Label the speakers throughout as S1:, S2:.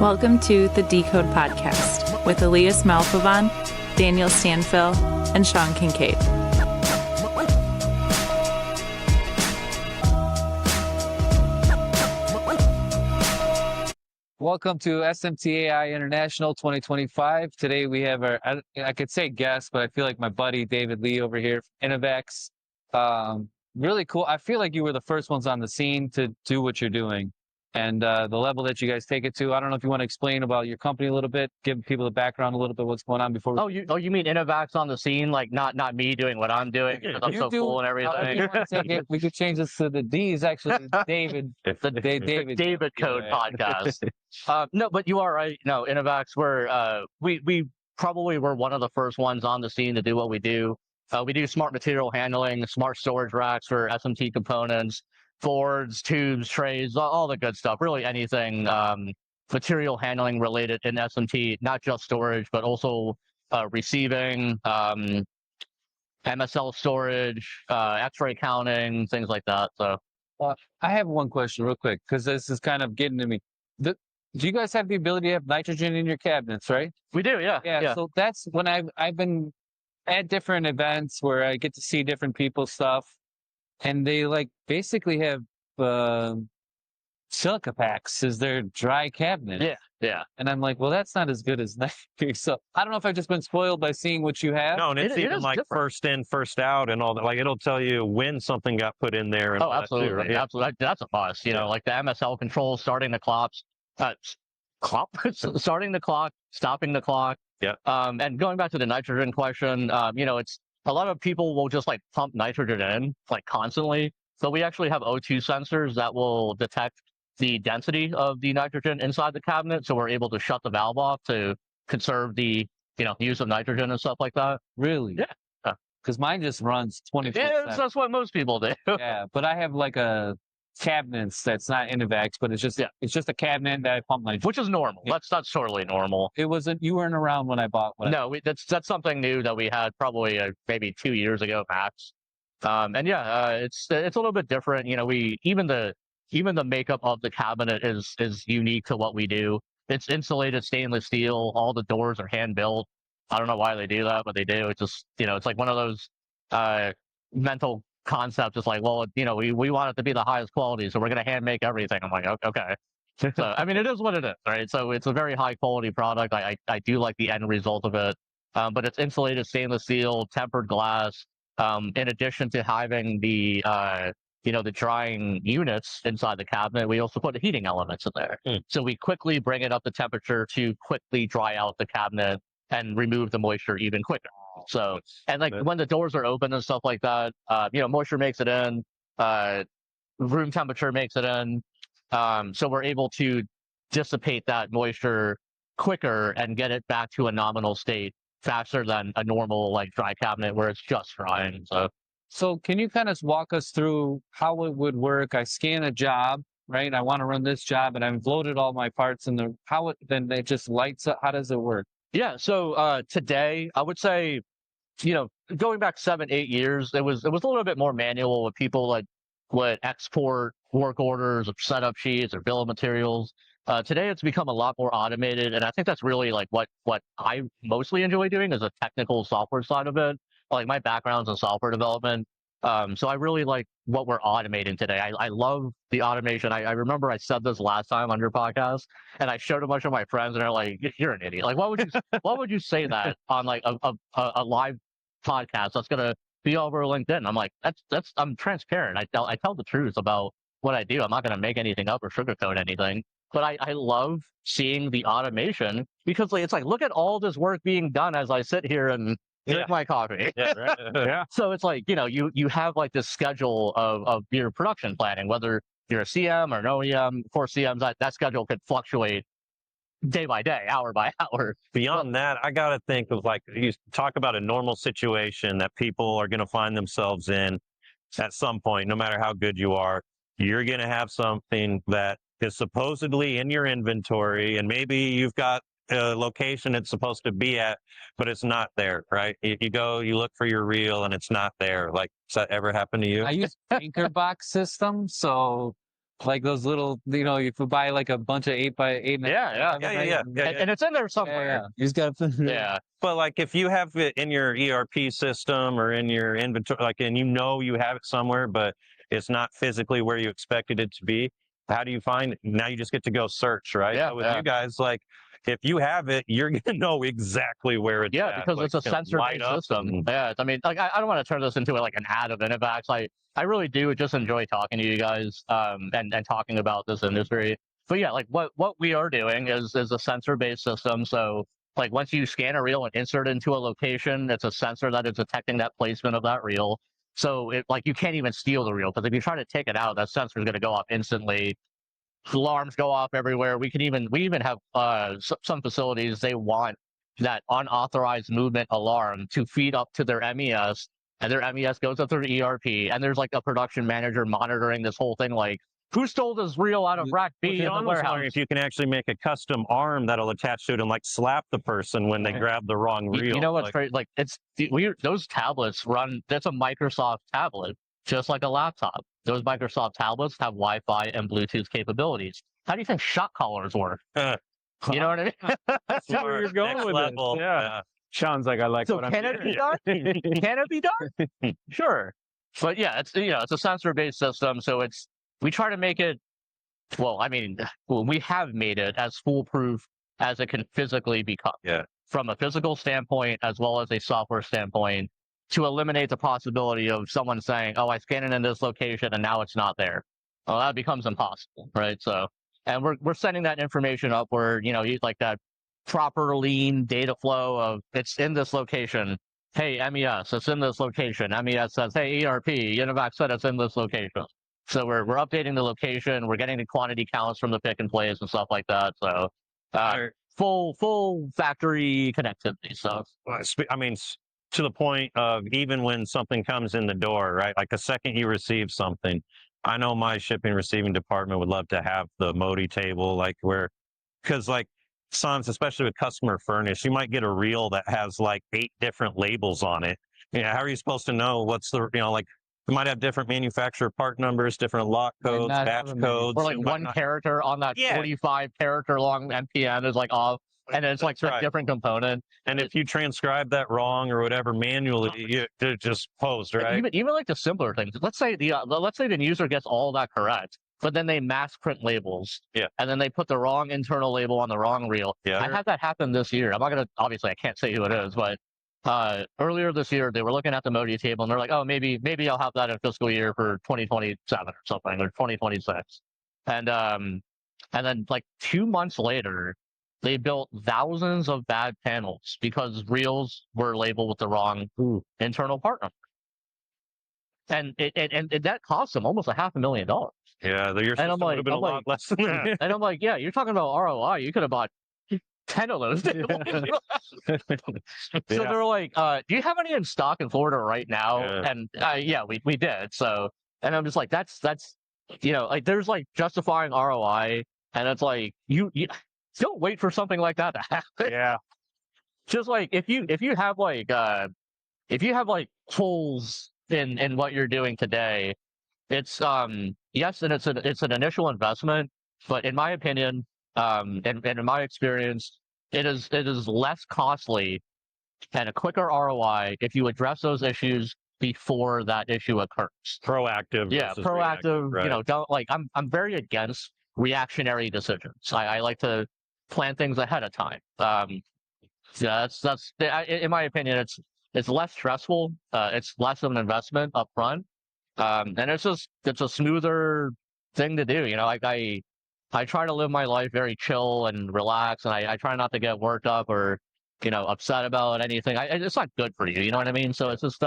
S1: Welcome to the Decode Podcast with Elias Malfovan, Daniel Stanfill, and Sean Kincaid.
S2: Welcome to SMTAI International 2025. Today we have I could say guest, but I feel like my buddy David Lee over here, Inovaxe. Really cool. I feel like you were the first ones on the scene to do what you're doing. And the level that you guys take it to. I don't know if you want to explain about your company a little bit, give people the background a little bit, what's going on before we...
S3: You mean Inovaxe on the scene, like not me doing what I'm doing because I'm so cool and everything.
S2: We could change this to the D's, actually. David,
S3: David Code Podcast. No, but you are right. No, Inovaxe, we probably were one of the first ones on the scene to do what we do. We do smart material handling, smart storage racks for SMT components, boards, tubes, trays, all the good stuff. Really anything material handling related in SMT, not just storage, but also receiving, MSL storage, X-ray counting, things like that. So,
S2: I have one question real quick, because this is kind of getting to me. Do you guys have the ability to have nitrogen in your cabinets, right?
S3: We do, yeah.
S2: Yeah. So that's when I've been at different events where I get to see different people's stuff. And they like basically have silica packs as their dry cabinet.
S3: Yeah.
S2: And I'm like, well, that's not as good as nitrogen. So I don't know if I've just been spoiled by seeing what you have.
S4: No, and it's even like different. First in, first out, and all that. Like it'll tell you when something got put in there. And
S3: absolutely,
S4: right?
S3: Absolutely. That's a must. You know, like the MSL control, starting the clock, starting the clock, stopping the clock.
S4: Yeah.
S3: And going back to the nitrogen question, it's. A lot of people will just like pump nitrogen in like constantly. So we actually have O2 sensors that will detect the density of the nitrogen inside the cabinet. So we're able to shut the valve off to conserve the, use of nitrogen and stuff like that.
S2: Really?
S3: Yeah.
S2: Because mine just runs 24/7.
S3: Yeah, that's what most people do.
S2: Yeah, but I have like a cabinets that's not Inovaxe, but it's just a cabinet that I pump nitrogen.
S3: Which is normal. Yeah. That's totally normal.
S2: It wasn't. You weren't around when I bought one.
S3: No, that's something new that we had probably maybe 2 years ago max. It's a little bit different. Even the makeup of the cabinet is unique to what we do. It's insulated stainless steel. All the doors are hand built. I don't know why they do that, but they do. It's just it's like one of those mental concept is like, well, we want it to be the highest quality, so we're going to hand make everything. I'm like, okay. So, I mean, it is what it is, right? So it's a very high quality product. I do like the end result of it, but it's insulated stainless steel, tempered glass. In addition to having the drying units inside the cabinet, we also put the heating elements in there. So we quickly bring it up to temperature to quickly dry out the cabinet and remove the moisture even quicker. So, and like when the doors are open and stuff like that, moisture makes it in, room temperature makes it in. So we're able to dissipate that moisture quicker and get it back to a nominal state faster than a normal like dry cabinet where it's just drying.
S2: So can you kind of walk us through how it would work? I scan a job, right? I want to run this job and I've loaded all my parts then it just lights up. How does it work?
S3: Yeah. So today I would say, going back 7-8 years, it was a little bit more manual with people like would export work orders or setup sheets or bill of materials. Today it's become a lot more automated, and I think that's really like what I mostly enjoy doing is the technical software side of it. Like my background's in software development, so I really like what we're automating today. I love the automation. I remember I said this last time on your podcast, and I showed a bunch of my friends, and they're like, "You're an idiot! Like, why would you say that on like a live podcast that's gonna be over LinkedIn?" I'm like, I'm transparent. I tell the truth about what I do. I'm not gonna make anything up or sugarcoat anything. But I love seeing the automation because it's like, look at all this work being done as I sit here and drink my coffee.
S4: Yeah, right. Yeah.
S3: So it's like, you have like this schedule of your production planning, whether you're a CM or an OEM. For CMs, that schedule could fluctuate day by day, hour by hour.
S4: Beyond that, I got to think of like, you talk about a normal situation that people are going to find themselves in at some point, no matter how good you are. You're going to have something that is supposedly in your inventory, and maybe you've got a location it's supposed to be at, but it's not there, right? You go, you look for your reel, and it's not there. Like, does that ever happen to you?
S2: I use anchor box system, so like those little, you know, if you buy like a bunch of 8x8.
S3: And it's in there somewhere.
S2: You just gotta.
S3: Yeah.
S4: But like if you have it in your ERP system or in your inventory, like, and you know you have it somewhere, but it's not physically where you expected it to be, how do you find it? Now you just get to go search, right?
S3: Yeah.
S4: But with you guys, like if you have it, you're gonna know exactly where it's at.
S3: Because
S4: like,
S3: it's a sensor-based system. Yeah, I mean, like I don't want to turn this into like an ad of Inovaxe. I really do just enjoy talking to you guys and talking about this industry. But yeah, like what we are doing is a sensor-based system. So like once you scan a reel and insert it into a location, it's a sensor that is detecting that placement of that reel. So it like you can't even steal the reel, because if you try to take it out, that sensor is going to go off instantly. Alarms go off everywhere. We even have some facilities, they want that unauthorized movement alarm to feed up to their MES, and their MES goes up to their ERP, and there's like a production manager monitoring this whole thing, like who stole this reel out of rack B in the warehouse.
S4: If you can actually make a custom arm that'll attach to it and like slap the person when they grab the wrong reel.
S3: You know what's crazy? Like those tablets run. That's a Microsoft tablet, just like a laptop. Those Microsoft tablets have Wi-Fi and Bluetooth capabilities. How do you think shot callers work? You know what I mean?
S2: That's where you're going with
S4: level.
S2: it. Yeah. Sean's like, I like
S3: So
S2: what I'm
S3: can it be done? Can it be done? Sure. But yeah, it's it's a sensor-based system, so we try to make it. Well, I mean, we have made it as foolproof as it can physically become.
S4: Yeah.
S3: From a physical standpoint as well as a software standpoint, to eliminate the possibility of someone saying, "Oh, I scanned it in this location and now it's not there." Well, that becomes impossible, right? So, and we're sending that information up where you like that proper lean data flow of it's in this location. Hey, MES, it's in this location. MES says, hey, ERP, Inovaxe said it's in this location. So we're updating the location. We're getting the quantity counts from the pick and plays and stuff like that. So full factory connectivity. So
S4: I mean, to the point of even when something comes in the door, right? Like the second you receive something, I know my shipping receiving department would love to have the Modi table, like because like Sans, especially with customer furnish, you might get a reel that has like 8 different labels on it. How are you supposed to know what's the, like, you might have different manufacturer part numbers, different lot codes, batch codes.
S3: Or like one character on that 45 character long MPN is like off, and it's like a different component.
S4: And if you transcribe that wrong or whatever manually, you're just posed, right?
S3: Even like the simpler things. Let's say the user gets all that correct, but then they mass print labels.
S4: Yeah.
S3: And then they put the wrong internal label on the wrong reel.
S4: Yeah.
S3: I had that happen this year. I'm not gonna, obviously I can't say who it is, but earlier this year they were looking at the Modi table and they're like, oh, maybe I'll have that in fiscal year for 2027 or something, or 2026. And then like 2 months later, they built thousands of bad panels because reels were labeled with the wrong internal part number. And that cost them almost $500,000.
S4: Yeah, your system would have been a lot less than that.
S3: And I'm like, yeah, you're talking about ROI. You could have bought 10 of those. So they're like, do you have any in stock in Florida right now?
S4: Yeah.
S3: And yeah, we did. So, and I'm just like, that's like there's like justifying ROI, and it's like you don't wait for something like that to happen.
S2: Yeah.
S3: Just like if you have like tools in what you're doing today, it's yes, and it's an initial investment, but in my opinion, and in my experience, it is less costly and a quicker ROI if you address those issues before that issue occurs.
S4: Proactive.
S3: Yeah, proactive.
S4: Right.
S3: Don't like I'm very against reactionary decisions. I like to plan things ahead of time. Yeah, that's in my opinion, it's less stressful. It's less of an investment up front. And it's a smoother thing to do. I try to live my life very chill and relaxed, and I try not to get worked up or, upset about anything. It's not good for you. You know what I mean? So it's just,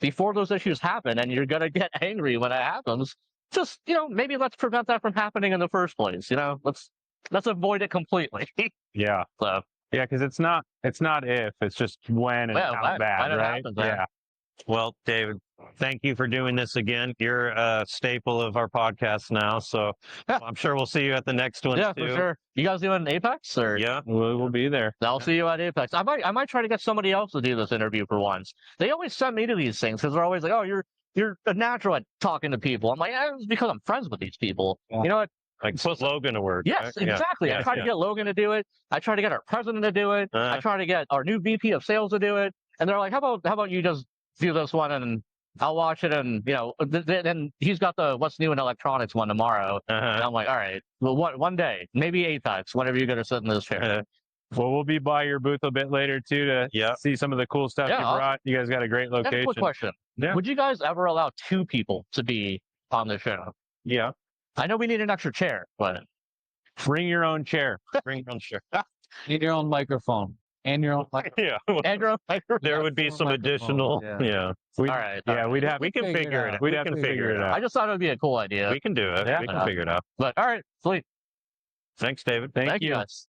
S3: before those issues happen and you're going to get angry when it happens, just, maybe let's prevent that from happening in the first place. Let's avoid it completely.
S2: Yeah.
S3: So.
S2: Yeah, because it's not if, it's just when and how bad, right?
S3: Happens,
S2: yeah.
S4: Well, David, thank you for doing this again. You're a staple of our podcast now, so I'm sure we'll see you at the next one.
S3: Yeah,
S4: too.
S3: for sure. You guys doing Apex? Or?
S4: Yeah,
S2: we'll be there.
S3: I'll see you at Apex. I might try to get somebody else to do this interview for once. They always send me to these things because they're always like, "Oh, you're you're a natural at talking to people. I'm like, it's because I'm friends with these people.
S2: Yeah.
S3: You know what?
S4: Like put Logan to work.
S3: Yes,
S4: right?
S3: exactly. I tried to get Logan to do it. I tried to get our president to do it. I tried to get our new VP of sales to do it. And they're like, how about you just do this one and I'll watch it, and then he's got the what's new in electronics one tomorrow. And I'm like, all right, well, one day, maybe Apex, whenever you're gonna sit in this chair.
S5: Well, we'll be by your booth a bit later too to see some of the cool stuff you brought. You guys got a great location.
S3: Quick question: would you guys ever allow 2 people to be on the show?
S5: Yeah.
S3: I know we need an extra chair, but
S5: Bring your own chair.
S4: Bring your own chair.
S2: Need your own microphone and your own microphone.
S4: Yeah.
S3: Andrew,
S4: There would be some additional. Yeah.
S3: all right.
S5: We'd have.
S4: We can figure it out.
S5: We'd
S4: We
S5: have
S4: can
S5: to
S4: figure it out.
S3: I just thought it would be a cool idea.
S4: We can do it.
S5: Yeah.
S4: We can figure it out.
S3: But all right, sweet.
S4: Thanks, David.
S3: Thank you guys.